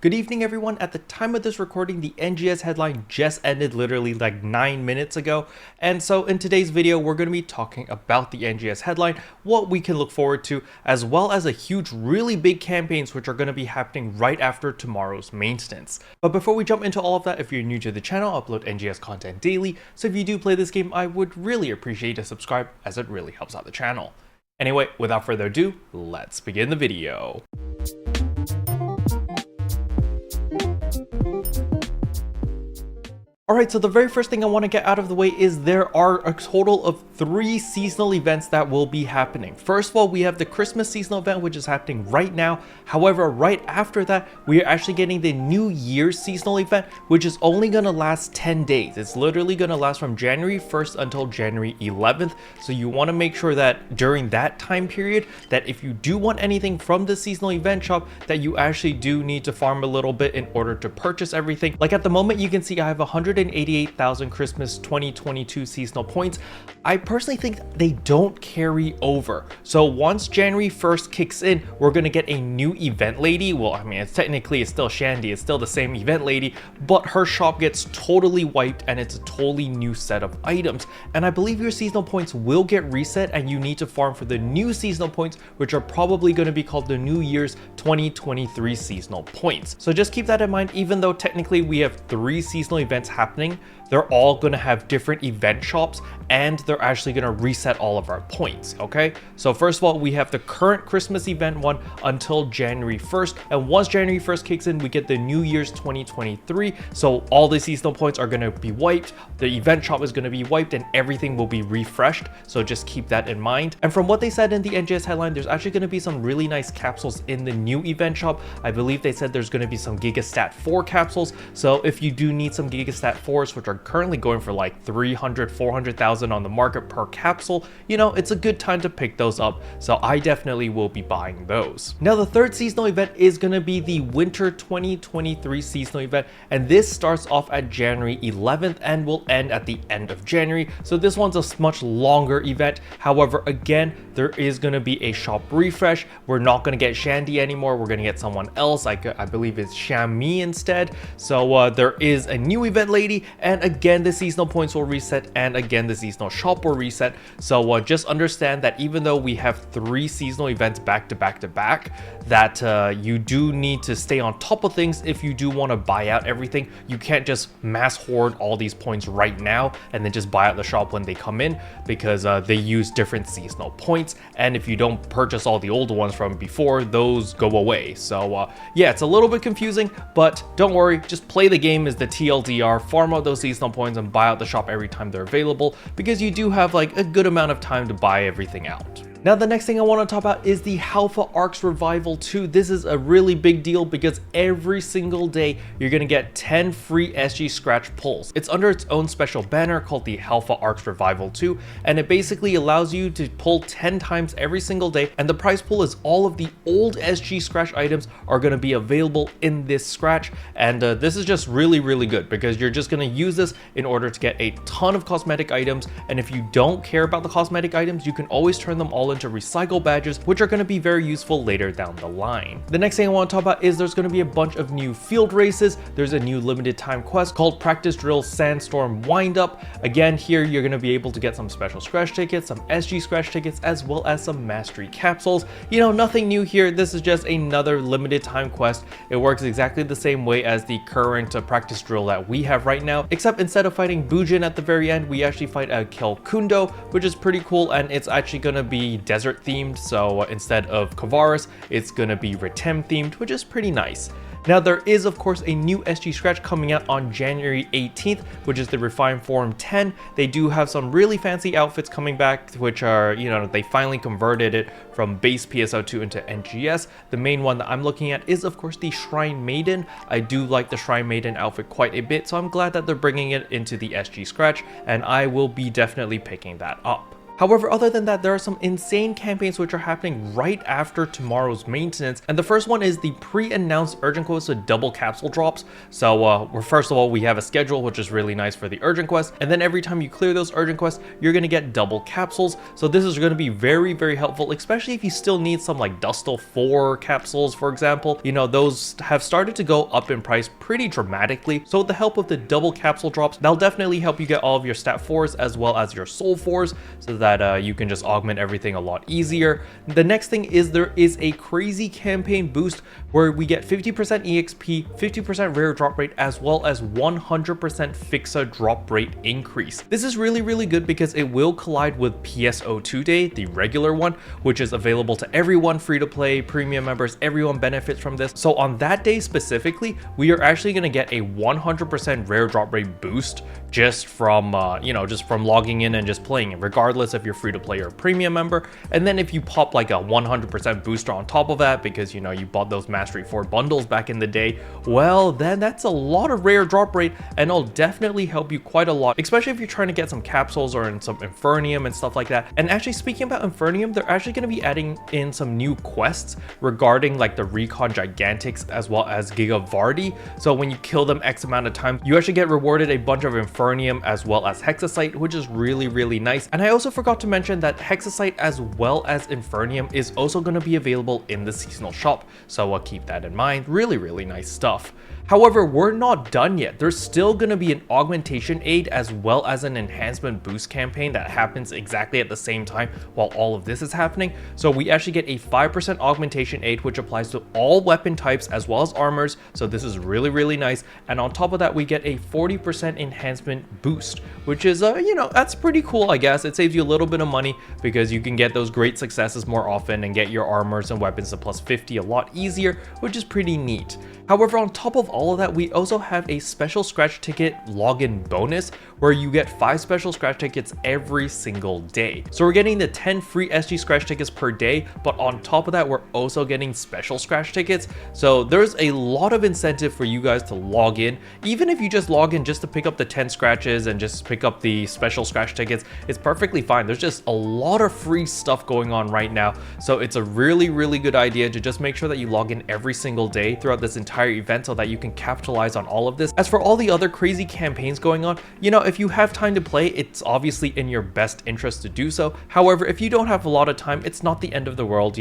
Good evening everyone. At the time of this recording, the NGS headline just ended literally like 9 minutes ago. And so in today's video, we're going to be talking about the NGS headline, what we can look forward to, as well as a huge, really big campaigns which are going to be happening right after tomorrow's maintenance. But before we jump into all of that, if you're new to the channel, I upload NGS content daily. So if you do play this game, I would really appreciate a subscribe as it really helps out the channel. Anyway, without further ado, let's begin the video. Alright, so the very first thing I want to get out of the way is there are a total of 3 seasonal events that will be happening. First of all, we have the Christmas seasonal event, which is happening right now. However, right after that, we are actually getting the New Year's seasonal event, which is only going to last 10 days. It's literally going to last from January 1st until January 11th. So you want to make sure that during that time period, that if you do want anything from the seasonal event shop, that you actually do need to farm a little bit in order to purchase everything. Like at the moment, you can see I have 188,000 Christmas 2022 seasonal points. I personally think they don't carry over. So once January 1st kicks in, we're going to get a new event lady. Well, I mean, it's still Shandy. It's still the same event lady, but her shop gets totally wiped and it's a totally new set of items. And I believe your seasonal points will get reset and you need to farm for the new seasonal points, which are probably going to be called the New Year's 2023 seasonal points. So just keep that in mind. Even though technically we have 3 seasonal events happening, they're all going to have different event shops and they're actually going to reset all of our points. Okay, so first of all, we have the current Christmas event one until January 1st, and once January 1st kicks in, we get the New Year's 2023. So all the seasonal points are going to be wiped, the event shop is going to be wiped, and everything will be refreshed. So just keep that in mind. And from what they said in the NGS headline, there's actually going to be some really nice capsules in the new event shop. I believe they said there's going to be some Gigastat 4 capsules. So if you do need some Gigastat 4s, which are currently going for like 300,000-400,000 on the market per capsule, you know, it's a good time to pick those up. So I definitely will be buying those. Now the third seasonal event is going to be the Winter 2023 seasonal event, and this starts off at January 11th and will end at the end of January. So this one's a much longer event. However, again, there is going to be a shop refresh. We're not going to get Shandy anymore. We're going to get someone else. I believe it's Shami instead. So there is a new event lady, and again, the seasonal points will reset, and again, the seasonal shop will reset. So just understand that even though we have 3 seasonal events back to back to back, that you do need to stay on top of things if you do want to buy out everything. You can't just mass hoard all these points right now and then just buy out the shop when they come in, because they use different seasonal points, and if you don't purchase all the old ones from before, those go away. So yeah, it's a little bit confusing, but don't worry, just play the game as the TLDR, farm out those seasonal points and buy out the shop every time they're available, because you do have like a good amount of time to buy everything out. Now the next thing I want to talk about is the Alpha Arcs Revival 2. This is a really big deal because every single day you're going to get 10 free SG scratch pulls. It's under its own special banner called the Alpha Arcs Revival 2, and it basically allows you to pull 10 times every single day, and the prize pool is all of the old SG scratch items are going to be available in this scratch. And this is just really good because you're just going to use this in order to get a ton of cosmetic items, and if you don't care about the cosmetic items, you can always turn them all into recycle badges, which are going to be very useful later down the line. The next thing I want to talk about is there's going to be a bunch of new field races. There's a new limited time quest called Practice Drill Sandstorm Windup. Again, here you're going to be able to get some special scratch tickets, some SG scratch tickets, as well as some mastery capsules. You know, nothing new here. This is just another limited time quest. It works exactly the same way as the current practice drill that we have right now, except instead of fighting Bujin at the very end, we actually fight a Kelkundo, which is pretty cool, and it's actually going to be desert themed. So instead of Kavaris, it's going to be Ritem themed, which is pretty nice. Now there is of course a new SG scratch coming out on January 18th, which is the Refined Form 10. They do have some really fancy outfits coming back, which are, you know, they finally converted it from base PSO2 into NGS. The main one that I'm looking at is of course the Shrine Maiden. I do like the Shrine Maiden outfit quite a bit, so I'm glad that they're bringing it into the SG scratch, and I will be definitely picking that up. However, other than that, there are some insane campaigns which are happening right after tomorrow's maintenance, and the first one is the pre-announced urgent quest with double capsule drops. So first of all, we have a schedule which is really nice for the urgent quest, and then every time you clear those urgent quests, you're going to get double capsules. So this is going to be very, very helpful, especially if you still need some like Dustle 4 capsules, for example. You know, those have started to go up in price pretty dramatically. So with the help of the double capsule drops, that'll definitely help you get all of your stat 4s as well as your soul 4s, so that you can just augment everything a lot easier. The next thing is there is a crazy campaign boost where we get 50% EXP, 50% rare drop rate, as well as 100% Fixa drop rate increase. This is really, really good because it will collide with PSO2 day, the regular one, which is available to everyone, free to play, premium members, everyone benefits from this. So on that day specifically, we are actually going to get a 100% rare drop rate boost just from just from logging in and just playing it, regardless if you're free to play or a premium member. And then if you pop like a 100% booster on top of that because you bought those Mastery 4 bundles back in the day, well, then that's a lot of rare drop rate, and it'll definitely help you quite a lot, especially if you're trying to get some capsules or in some Infernium and stuff like that. And actually, speaking about Infernium, they're actually going to be adding in some new quests regarding like the Recon Gigantics as well as Gigavardi. So when you kill them X amount of time, you actually get rewarded a bunch of Infernium as well as Hexasite, which is really, really nice. And I also forgot to mention that Hexasite as well as Infernium is also going to be available in the seasonal shop. So keep that in mind. Really, really nice stuff. However, we're not done yet. There's still going to be an augmentation aid as well as an enhancement boost campaign that happens exactly at the same time while all of this is happening. So we actually get a 5% augmentation aid, which applies to all weapon types as well as armors. So this is really, really nice. And on top of that, we get a 40% enhancement boost, which is, that's pretty cool, I guess. It saves you a little bit of money because you can get those great successes more often and get your armors and weapons to plus 50 a lot easier, which is pretty neat. However, on top of all of that, we also have a special scratch ticket login bonus where you get 5 special scratch tickets every single day. So we're getting the 10 free SG scratch tickets per day, but on top of that, we're also getting special scratch tickets. So there's a lot of incentive for you guys to log in. Even if you just log in just to pick up the 10 scratches and just pick up the special scratch tickets, it's perfectly fine. There's just a lot of free stuff going on right now. So it's a really, really good idea to just make sure that you log in every single day throughout this entire event so that you can capitalize on all of this. As for all the other crazy campaigns going on, if you have time to play, it's obviously in your best interest to do so. However, if you don't have a lot of time, it's not the end of the world.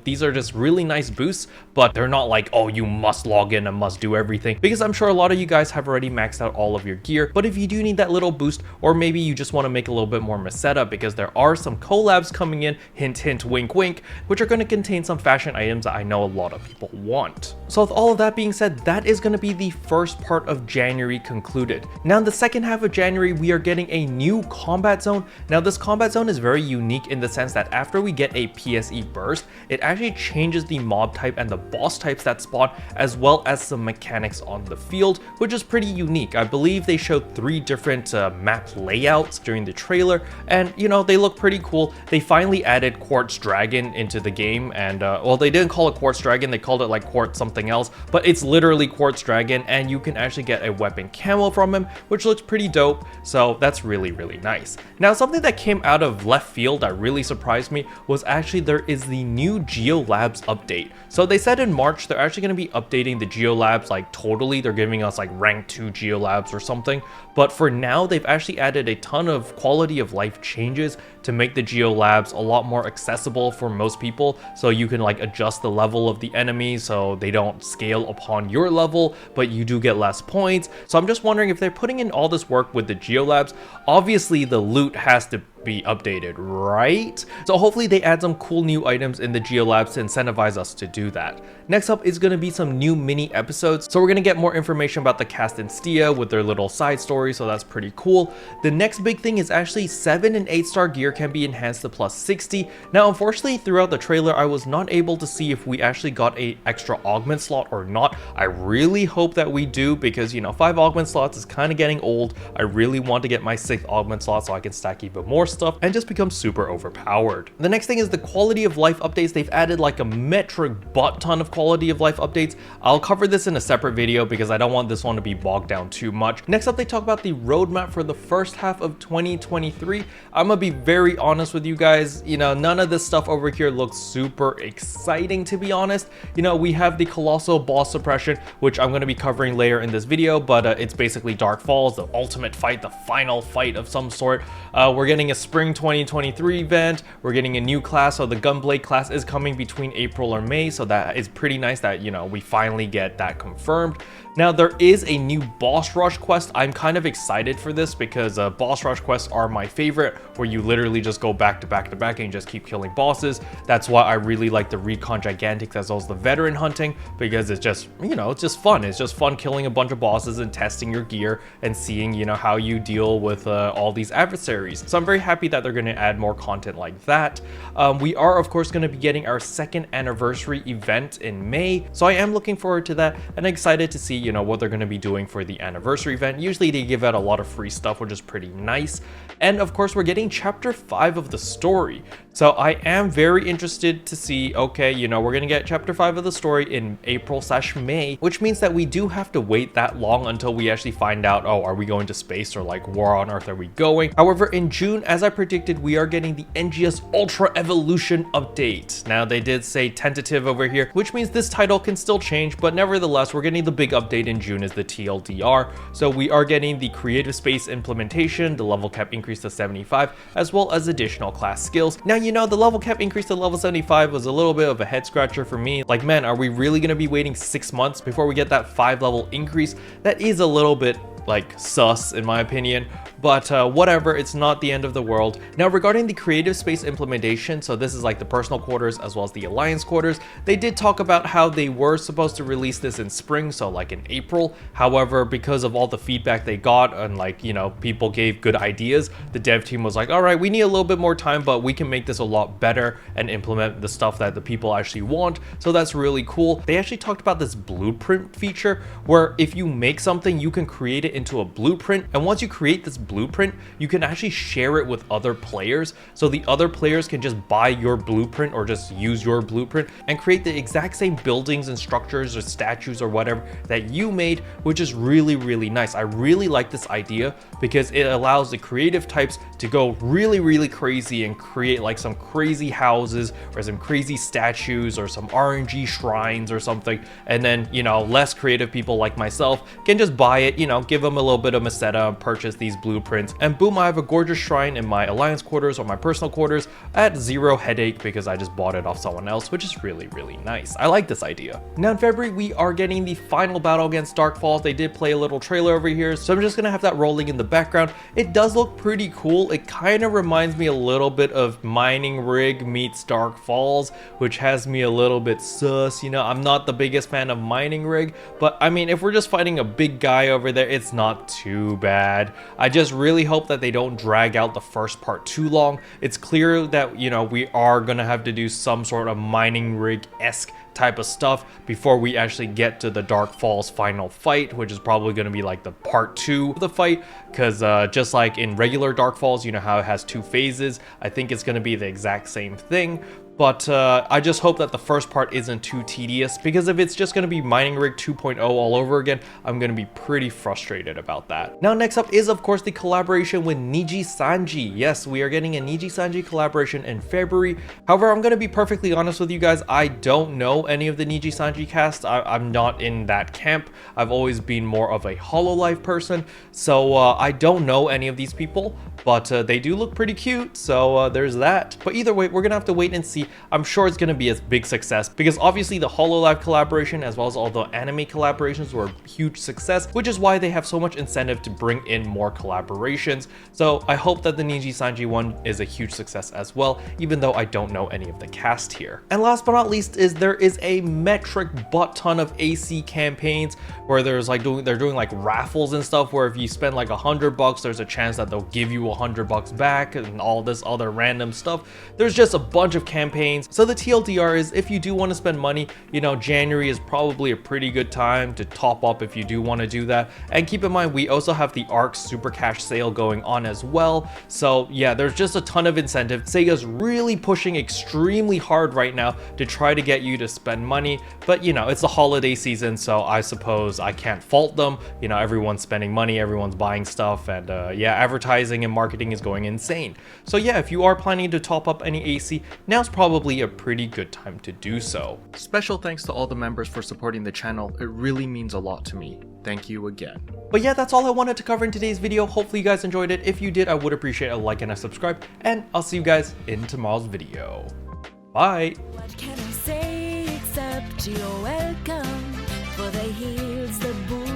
These are just really nice boosts, but they're not like, oh, you must log in and must do everything, because I'm sure a lot of you guys have already maxed out all of your gear. But if you do need that little boost, or maybe you just want to make a little bit more Meseta because there are some collabs coming in, hint hint, wink wink, which are going to contain some fashion items that I know a lot of people want. So with all of that being said, that is going to be the first part of January concluded. Now in the second half of January, we are getting a new combat zone. Now this combat zone is very unique in the sense that after we get a PSE burst, it actually changes the mob type and the boss types that spawn, as well as some mechanics on the field, which is pretty unique. I believe they showed 3 different map layouts during the trailer, and they look pretty cool. They finally added Quartz Dragon into the game, and well, they didn't call it Quartz Dragon, they called it like Quartz something else, but it's literally Quartz Dragon, and you can actually get a weapon camo from him, which looks pretty dope. So that's really, really nice. Now, something that came out of left field that really surprised me was actually there is the new Geolabs update. So they said in March they're actually going to be updating the Geolabs like totally. They're giving us like rank 2 Geolabs or something. But for now, they've actually added a ton of quality of life changes to make the Geolabs a lot more accessible for most people. So you can like adjust the level of the enemy so they don't scale upon your level, but you do get less points. So I'm just wondering if they're putting in all this work with the Geolabs, obviously the loot has to be updated, right? So hopefully they add some cool new items in the Geolabs to incentivize us to do that. Next up is going to be some new mini episodes. So we're going to get more information about the cast and Stia with their little side story, so that's pretty cool. The next big thing is actually 7 and 8 star gear can be enhanced to plus 60. Now unfortunately throughout the trailer I was not able to see if we actually got a extra augment slot or not. I really hope that we do, because 5 augment slots is kind of getting old. I really want to get my 6th augment slot so I can stack even more stuff and just become super overpowered. The next thing is the quality of life updates. They've added like a metric butt ton of quality of life updates. I'll cover this in a separate video because I don't want this one to be bogged down too much. Next up, they talk about the roadmap for the first half of 2023. I'm gonna be very honest with you guys, you know, none of this stuff over here looks super exciting, to be honest. You know, we have the colossal boss suppression, which I'm going to be covering later in this video, but it's basically Dark Falls, the ultimate fight, the final fight of some sort. We're getting a spring 2023 event. We're getting a new class, so the Gunblade class is coming between April or May, so that is pretty nice that, you know, we finally get that confirmed. Now, there is a new boss rush quest. I'm kind of excited for this because boss rush quests are my favorite, where you literally just go back to back to back and just keep killing bosses. That's why I really like the Recon Gigantics as well as the veteran hunting, because it's just, you know, it's just fun. It's just fun killing a bunch of bosses and testing your gear and seeing, you know, how you deal with all these adversaries. So I'm very happy that they're going to add more content like that. We are, of course, going to be getting our 2nd anniversary event in May. So I am looking forward to that and excited to see, you know, what they're going to be doing for the anniversary event. Usually they give out a lot of free stuff, which is pretty nice. And of course, we're getting chapter 5 of the story. So I am very interested to see, okay, you know, we're going to get chapter 5 of the story in April/May, which means that we do have to wait that long until we actually find out, oh, are we going to space or like where on earth are we going? However, in June, as I predicted, we are getting the NGS Ultra Evolution update. Now, they did say tentative over here, which means this title can still change, but nevertheless, we're getting the big update in June is the TLDR. So we are getting the creative space implementation, the level cap increase to 75, as well as additional class skills. Now, you know, the level cap increase to level 75 was a little bit of a head scratcher for me. Like, man, are we really going to be waiting 6 months before we get that 5 level increase? That is a little bit like sus in my opinion, but whatever, it's not the end of the world. Now, regarding the creative space implementation, so this is like the personal quarters as well as the alliance quarters, they did talk about how they were supposed to release this in spring, so like in April. However, because of all the feedback they got and, like, you know, people gave good ideas, the dev team was like, all right, we need a little bit more time, but we can make this a lot better and implement the stuff that the people actually want. So that's really cool. They actually talked about this blueprint feature where if you make something, you can create it into a blueprint, and once you create this blueprint, you can actually share it with other players, so the other players can just buy your blueprint or just use your blueprint and create the exact same buildings and structures or statues or whatever that you made, which is really, really nice. I really like this idea because it allows the creative types to go really, really crazy and create like some crazy houses or some crazy statues or some RNG shrines or something, and then, you know, less creative people like myself can just buy it, you know, give them a little bit of Meseta and purchase these blueprints, and boom, I have a gorgeous shrine in my alliance quarters or my personal quarters at 0 headache because I just bought it off someone else, which is really, really nice. I like this idea. Now in February, we are getting the final battle against Dark Falls. They did play a little trailer over here, so I'm just gonna have that rolling in the background. It does look pretty cool. It kind of reminds me a little bit of Mining Rig meets Dark Falls, which has me a little bit sus. You know, I'm not the biggest fan of Mining Rig, but I mean, if we're just fighting a big guy over there, it's not too bad. I just really hope that they don't drag out the first part too long. It's clear that, you know, we are gonna have to do some sort of Mining Rig-esque type of stuff before we actually get to the Dark Falls final fight, which is probably going to be like the part 2 of the fight, because just like in regular Dark Falls, you know how it has 2 phases, I think it's going to be the exact same thing. But I just hope that the first part isn't too tedious, because if it's just going to be Mining Rig 2.0 all over again, I'm going to be pretty frustrated about that. Now, next up is, of course, the collaboration with Nijisanji. Yes, we are getting a Nijisanji collaboration in February. However, I'm going to be perfectly honest with you guys. I don't know any of the Nijisanji cast. I'm not in that camp. I've always been more of a Hololive person, so I don't know any of these people, but they do look pretty cute, so there's that. But either way, we're going to have to wait and see. I'm sure it's going to be a big success because obviously the Hololive collaboration as well as all the anime collaborations were a huge success, which is why they have so much incentive to bring in more collaborations. So I hope that the Nijisanji one is a huge success as well, even though I don't know any of the cast here. And last but not least is there is a metric butt ton of AC campaigns where there's like they're doing like raffles and stuff where if you spend like $100, there's a chance that they'll give you $100 back and all this other random stuff. There's just a bunch of campaigns campaigns. So the TLDR is, if you do want to spend money, you know, January is probably a pretty good time to top up if you do want to do that. And keep in mind, we also have the ARC Super Cash sale going on as well. So yeah, there's just a ton of incentive. Sega's really pushing extremely hard right now to try to get you to spend money, but you know, it's the holiday season, so I suppose I can't fault them. You know, everyone's spending money, everyone's buying stuff, and yeah, advertising and marketing is going insane. So yeah, if you are planning to top up any AC, now's probably a pretty good time to do so. Special thanks to all the members for supporting the channel. It really means a lot to me. Thank you again. But yeah, that's all I wanted to cover in today's video. Hopefully you guys enjoyed it. If you did, I would appreciate a like and a subscribe, and I'll see you guys in tomorrow's video. Bye. What can I say except you're welcome, for the heels, the boots.